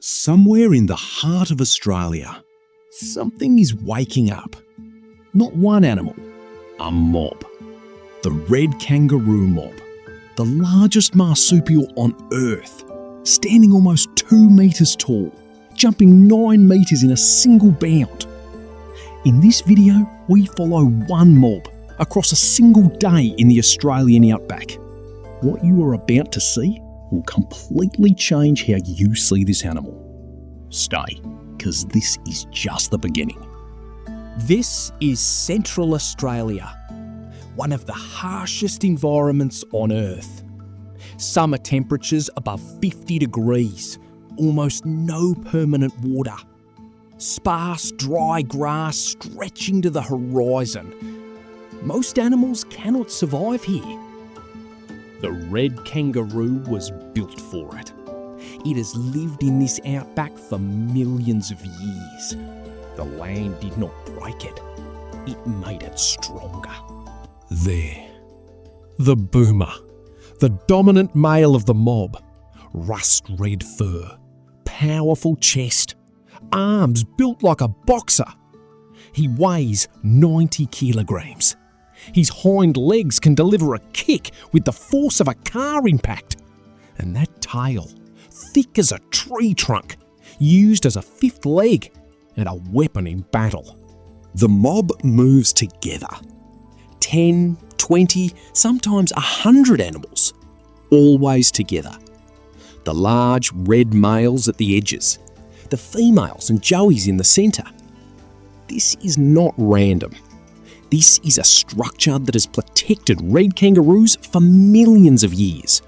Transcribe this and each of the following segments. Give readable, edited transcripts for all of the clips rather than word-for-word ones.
Somewhere in the heart of Australia, something is waking up. Not one animal, a mob. The red kangaroo mob, the largest marsupial on Earth, standing almost 2 metres tall, jumping 9 metres in a single bound. In this video, we follow one mob across a single day in the Australian Outback. What you are about to see will completely change how you see this animal. Stay, because this is just the beginning. This is Central Australia, one of the harshest environments on Earth. Summer temperatures above 50 degrees, almost no permanent water. Sparse, dry grass stretching to the horizon. Most animals cannot survive here. The red kangaroo was built for it. It has lived in this outback for millions of years. The land did not break it. It made it stronger. There. The boomer. The dominant male of the mob. Rust red fur. Powerful chest. Arms built like a boxer. He weighs 90 kilograms. His hind legs can deliver a kick with the force of a car impact. And that tail, thick as a tree trunk, used as a fifth leg and a weapon in battle. The mob moves together. 10, 20, sometimes 100 animals, always together. The large red males at the edges, the females and joeys in the centre. This is not random. This is a structure that has protected red kangaroos for millions of years.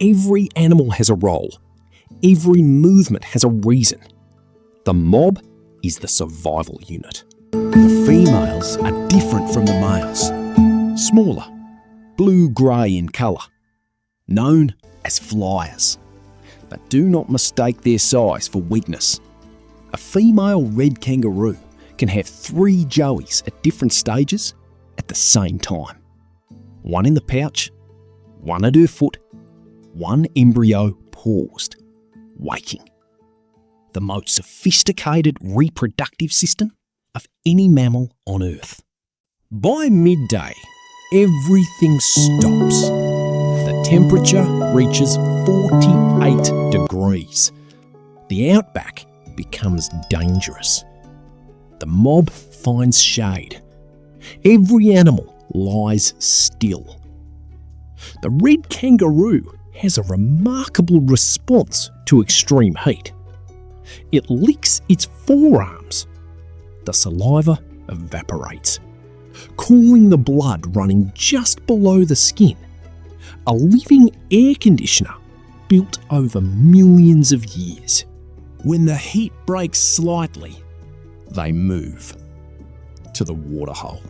Every animal has a role. Every movement has a reason. The mob is the survival unit. The females are different from the males. Smaller, blue-grey in colour, known as flyers. But do not mistake their size for weakness. A female red kangaroo can have 3 joeys at different stages at the same time. One in the pouch, one at her foot, one embryo paused, waking. The most sophisticated reproductive system of any mammal on Earth. By midday, everything stops. The temperature reaches 48 degrees. The outback becomes dangerous. The mob finds shade. Every animal lies still. The red kangaroo has a remarkable response to extreme heat. It licks its forearms. The saliva evaporates, cooling the blood running just below the skin. A living air conditioner built over millions of years. When the heat breaks slightly, they move to the waterhole.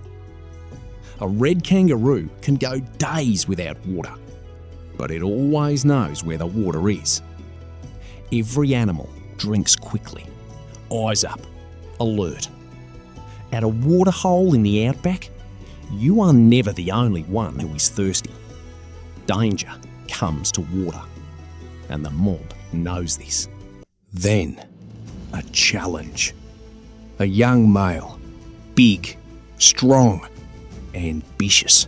A red kangaroo can go days without water, but it always knows where the water is. Every animal drinks quickly, eyes up, alert. At a waterhole in the outback, you are never the only one who is thirsty. Danger comes to water, and the mob knows this. Then, a challenge. A young male, big, strong, ambitious.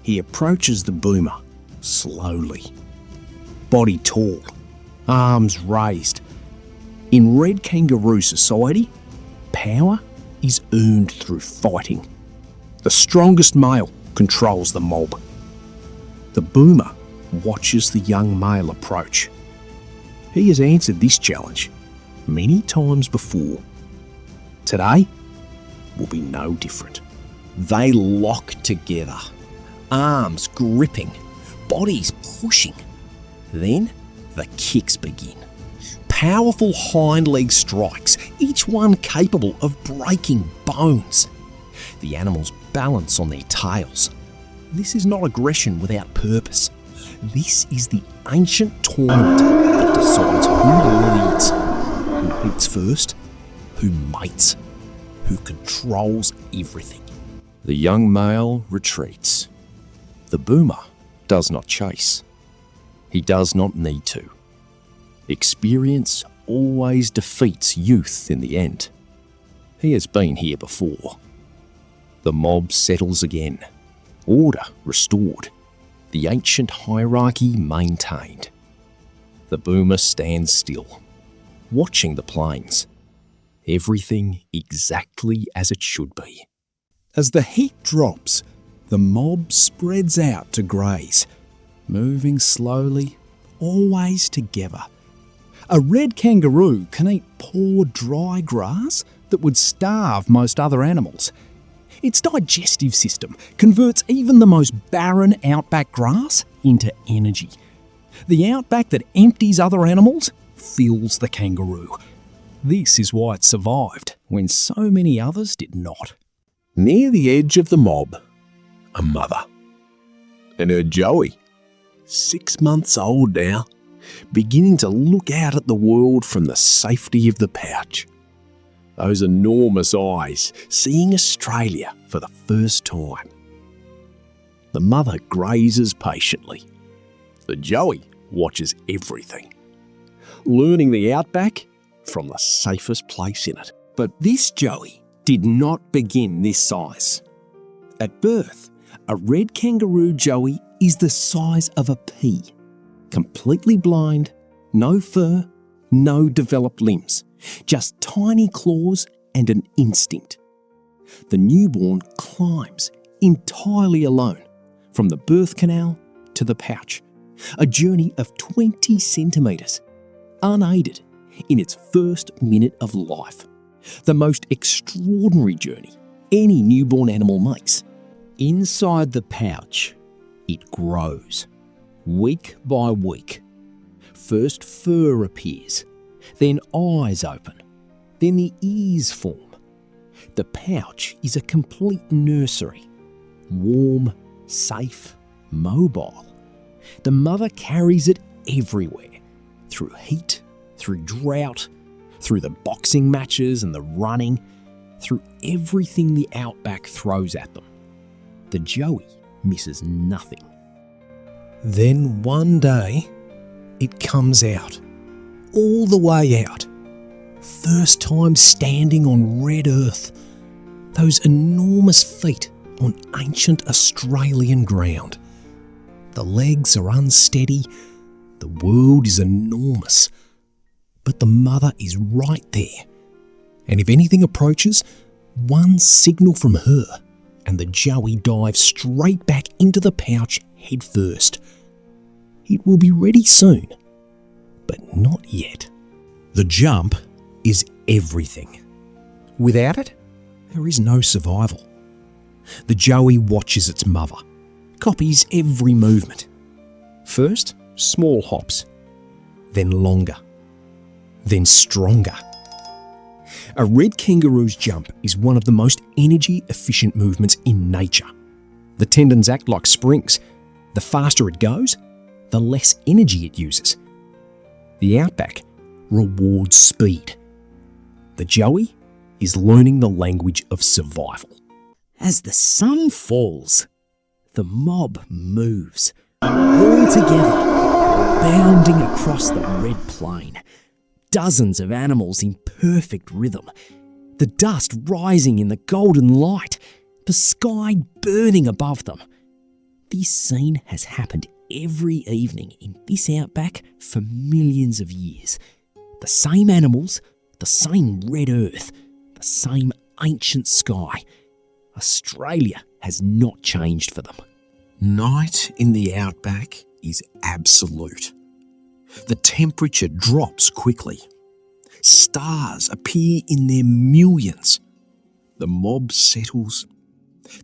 He approaches the boomer slowly. Body tall, arms raised. In red kangaroo society, power is earned through fighting. The strongest male controls the mob. The boomer watches the young male approach. He has answered this challenge many times before. Today will be no different. They lock together, arms gripping, bodies pushing. Then the kicks begin. Powerful hind leg strikes, each one capable of breaking bones. The animals balance on their tails. This is not aggression without purpose. This is the ancient tournament that decides who leads, who eats first, who mates, who controls everything. The young male retreats. The boomer does not chase. He does not need to. Experience always defeats youth in the end. He has been here before. The mob settles again. Order restored. The ancient hierarchy maintained. The boomer stands still, watching the plains. Everything exactly as it should be. As the heat drops, the mob spreads out to graze, moving slowly, always together. A red kangaroo can eat poor dry grass that would starve most other animals. Its digestive system converts even the most barren outback grass into energy. The outback that empties other animals fills the kangaroo. This is why it survived when so many others did not. Near the edge of the mob, a mother. And her Joey, 6 months old now, beginning to look out at the world from the safety of the pouch. Those enormous eyes seeing Australia for the first time. The mother grazes patiently. The Joey watches everything, learning the outback from the safest place in it. But this Joey did not begin this size. At birth, a red kangaroo Joey is the size of a pea, completely blind, no fur, no developed limbs, just tiny claws and an instinct. The newborn climbs entirely alone, from the birth canal to the pouch, a journey of 20 centimetres, unaided in its first minute of life. The most extraordinary journey any newborn animal makes. Inside the pouch, it grows, week by week. First fur appears, then eyes open, then the ears form. The pouch is a complete nursery, warm, safe, mobile. The mother carries it everywhere, through heat, through drought, through the boxing matches and the running, through everything the outback throws at them. The Joey misses nothing. Then one day, it comes out, all the way out. First time standing on red earth, those enormous feet on ancient Australian ground. The legs are unsteady, the world is enormous, but the mother is right there. And if anything approaches, one signal from her, and the Joey dives straight back into the pouch head first. It will be ready soon, but not yet. The jump is everything. Without it, there is no survival. The Joey watches its mother, copies every movement. First, small hops, then longer, then stronger. A red kangaroo's jump is one of the most energy-efficient movements in nature. The tendons act like springs. The faster it goes, the less energy it uses. The outback rewards speed. The Joey is learning the language of survival. As the sun falls, the mob moves, all together, bounding across the red plain. Dozens of animals in perfect rhythm, the dust rising in the golden light, the sky burning above them. This scene has happened every evening in this outback for millions of years. The same animals, the same red earth, the same ancient sky. Australia has not changed for them. Night in the outback is absolute. The temperature drops quickly. Stars appear in their millions. The mob settles.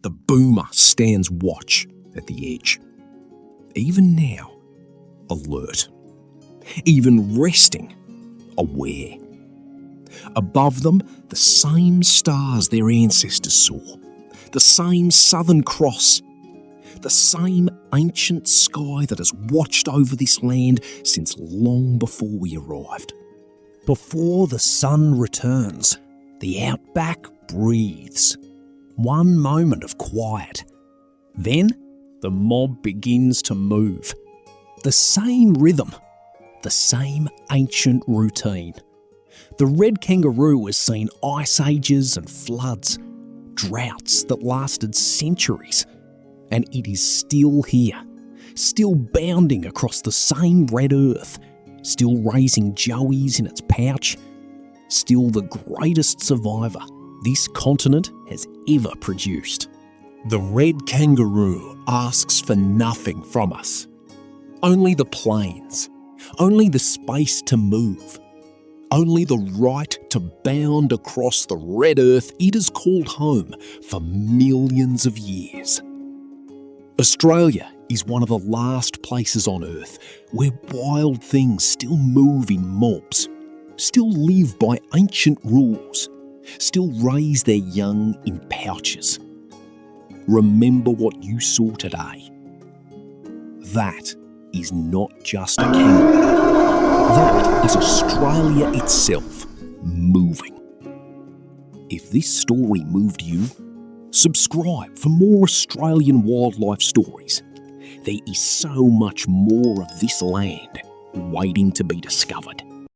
The boomer stands watch at the edge. Even now, alert. Even resting, aware. Above them, the same stars their ancestors saw. The same Southern Cross. The same ancient sky that has watched over this land since long before we arrived. Before the sun returns, the outback breathes. One moment of quiet. Then the mob begins to move. The same rhythm, the same ancient routine. The red kangaroo has seen ice ages and floods, droughts that lasted centuries, and it is still here, still bounding across the same red earth, still raising joeys in its pouch, still the greatest survivor this continent has ever produced. The red kangaroo asks for nothing from us. Only the plains, only the space to move, only the right to bound across the red earth it has called home for millions of years. Australia is one of the last places on earth where wild things still move in mobs, still live by ancient rules, still raise their young in pouches. Remember what you saw today. That is not just a kangaroo. That is Australia itself moving. If this story moved you, subscribe for more Australian wildlife stories. There is so much more of this land waiting to be discovered.